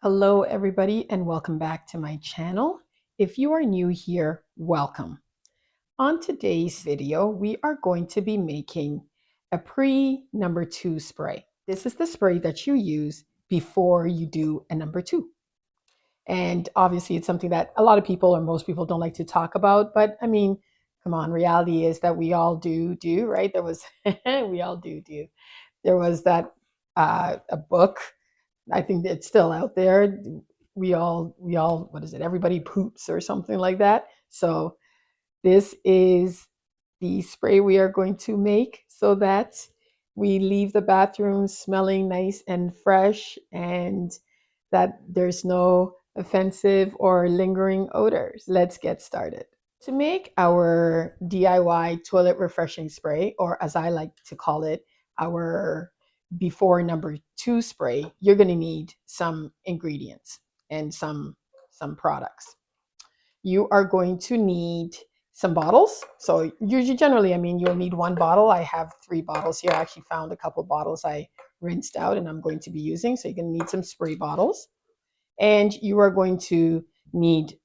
Hello everybody and welcome back to my channel. If you are new here, welcome. On today's video, we are going to be making a pre-number 2 spray. This is the spray that you use before you do a number 2. And obviously it's something that a lot of people or most people don't like to talk about, but I mean, come on, reality is that we all do, right? We all do. There was that a book. I think it's still out there. We all, what is it? Everybody poops or something like that. So this is the spray we are going to make so that we leave the bathroom smelling nice and fresh and that there's no offensive or lingering odors. Let's get started. To make our DIY toilet refreshing spray, or as I like to call it, our before number 2 spray, you're going to need some ingredients and some products. You are going to need some bottles. So usually generally, I mean, you'll need one bottle. I have 3 bottles here. I actually found a couple bottles I rinsed out and I'm going to be using. So you're going to need some spray bottles. And you are going to need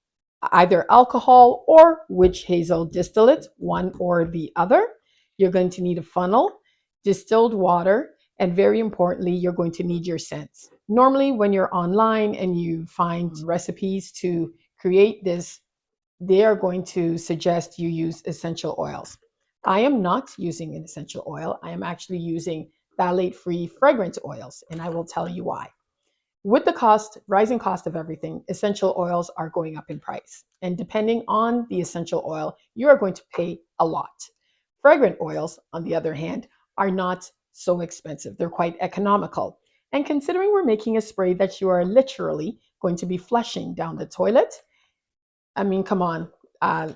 either alcohol or witch hazel distillate, one or the other. You're going to need a funnel, distilled water, and very importantly, you're going to need your scents. Normally, when you're online and you find recipes to create this, they are going to suggest you use essential oils. I am not using an essential oil. I am actually using phthalate-free fragrance oils, and I will tell you why. With the rising cost of everything, essential oils are going up in price. And depending on the essential oil, you are going to pay a lot. Fragrant oils, on the other hand, are not so expensive. They're quite economical. And considering we're making a spray that you are literally going to be flushing down the toilet, I mean, come on,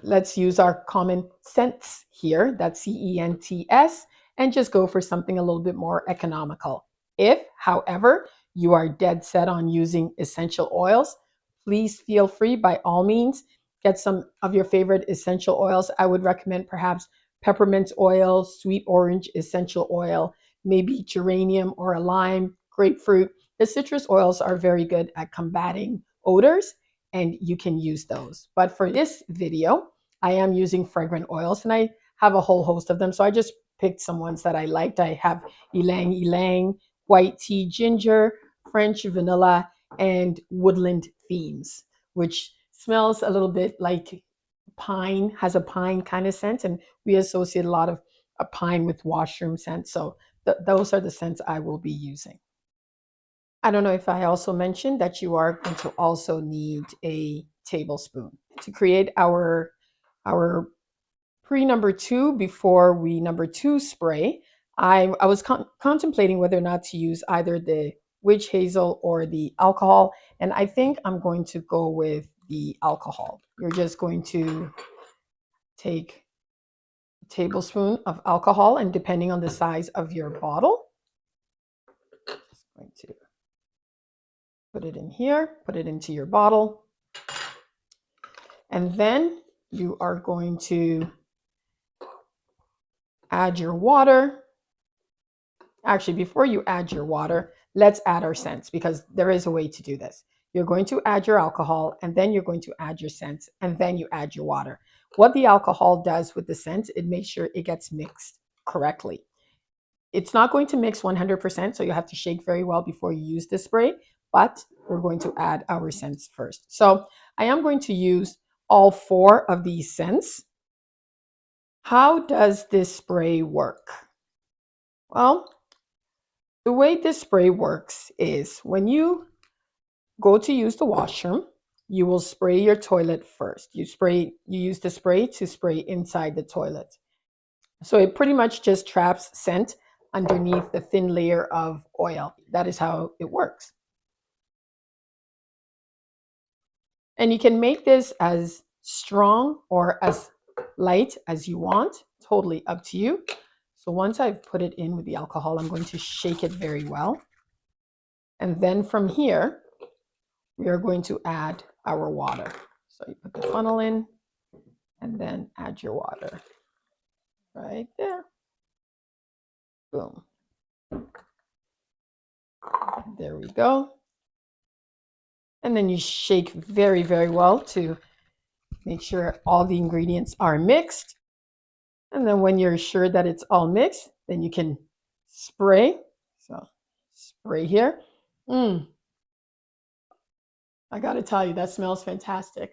let's use our common scents here, that's CENTS, and just go for something a little bit more economical. If, however, you are dead set on using essential oils, please feel free, by all means, get some of your favorite essential oils. I would recommend perhaps peppermint oil, sweet orange essential oil, maybe geranium or a lime, grapefruit. The citrus oils are very good at combating odors and you can use those. But for this video, I am using fragrant oils and I have a whole host of them. So I just picked some ones that I liked. I have ylang ylang, white tea ginger, French vanilla, and woodland themes, which smells a little bit like pine, has a pine kind of scent. And we associate a lot of a pine with washroom scent. So those are the scents I will be using. I don't know if I also mentioned that you are going to also need a tablespoon to create our pre number 2 before we number 2 spray. I was contemplating whether or not to use either the witch hazel or the alcohol, and I think I'm going to go with the alcohol. You're just going to take a tablespoon of alcohol, and depending on the size of your bottle, just going to put it in here, put it into your bottle, and then you are going to add your water. Actually, before you add your water, let's add our scents because there is a way to do this. You're going to add your alcohol and then you're going to add your scents and then you add your water. What the alcohol does with the scents, it makes sure it gets mixed correctly. It's not going to mix 100%, so you have to shake very well before you use the spray, but we're going to add our scents first. So I am going to use all 4 of these scents. How does this spray work? Well, the way this spray works is when you go to use the washroom, you will spray your toilet first. You use the spray to spray inside the toilet. So it pretty much just traps scent underneath the thin layer of oil. That is how it works. And you can make this as strong or as light as you want, totally up to you. So once I've put it in with the alcohol, I'm going to shake it very well. And then from here, we are going to add our water. So you put the funnel in and then add your water right there. Boom. There we go. And then you shake very, very well to make sure all the ingredients are mixed. And then when you're sure that it's all mixed, then you can spray. So spray here. I got to tell you, that smells fantastic.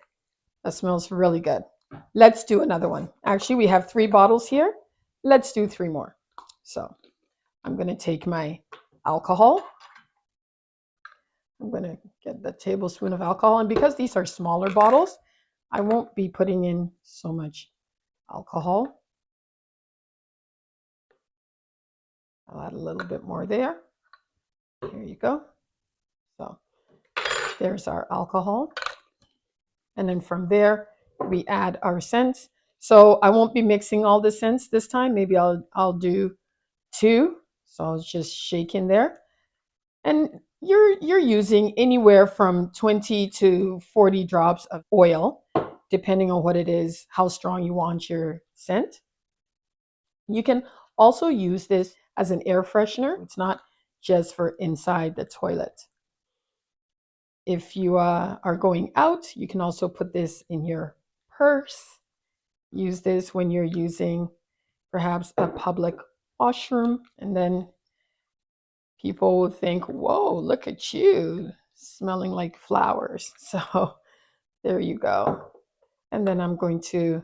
That smells really good. Let's do another one. Actually, we have 3 bottles here. Let's do 3 more. So I'm going to take my alcohol. I'm going to get the tablespoon of alcohol. And because these are smaller bottles, I won't be putting in so much alcohol. I'll add a little bit more there. There you go. So there's our alcohol. And then from there, we add our scents. So I won't be mixing all the scents this time. Maybe I'll do 2. So I'll just shake in there. And you're using anywhere from 20 to 40 drops of oil, depending on what it is, how strong you want your scent. You can also use this as an air freshener. It's not just for inside the toilet. If you are going out, you can also put this in your purse. Use this when you're using perhaps a public washroom, and then people will think, whoa, look at you, smelling like flowers. So there you go. And then I'm going to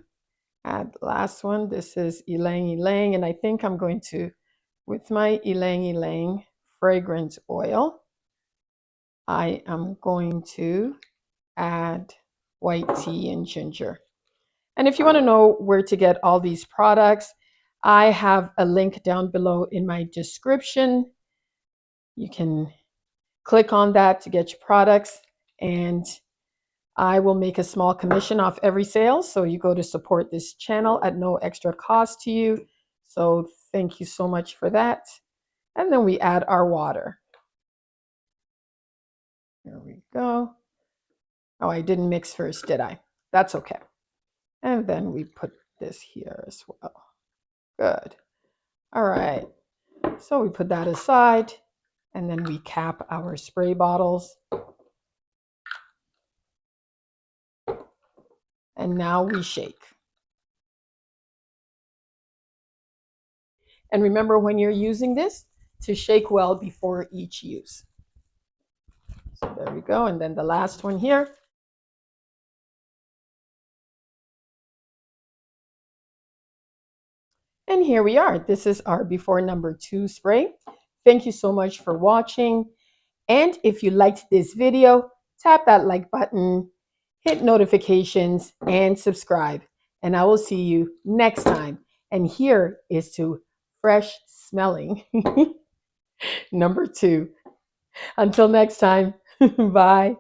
add the last one. This is ylang ylang, and I think I'm going to, with my ylang ylang fragrance oil, I am going to add white tea and ginger. And if you want to know where to get all these products, I have a link down below in my description. You can click on that to get your products, and I will make a small commission off every sale. So you go to support this channel at no extra cost to you. So thank you so much for that. And then we add our water. Here we go. Oh, I didn't mix first, did I? That's okay. And then we put this here as well. Good. All right. So we put that aside, and then we cap our spray bottles. And now we shake. And remember, when you're using this, to shake well before each use. So there we go. And then the last one here. And here we are. This is our before number 2 spray. Thank you so much for watching. And if you liked this video, tap that like button, hit notifications, and subscribe. And I will see you next time. And here is to fresh smelling number 2. Until next time, bye.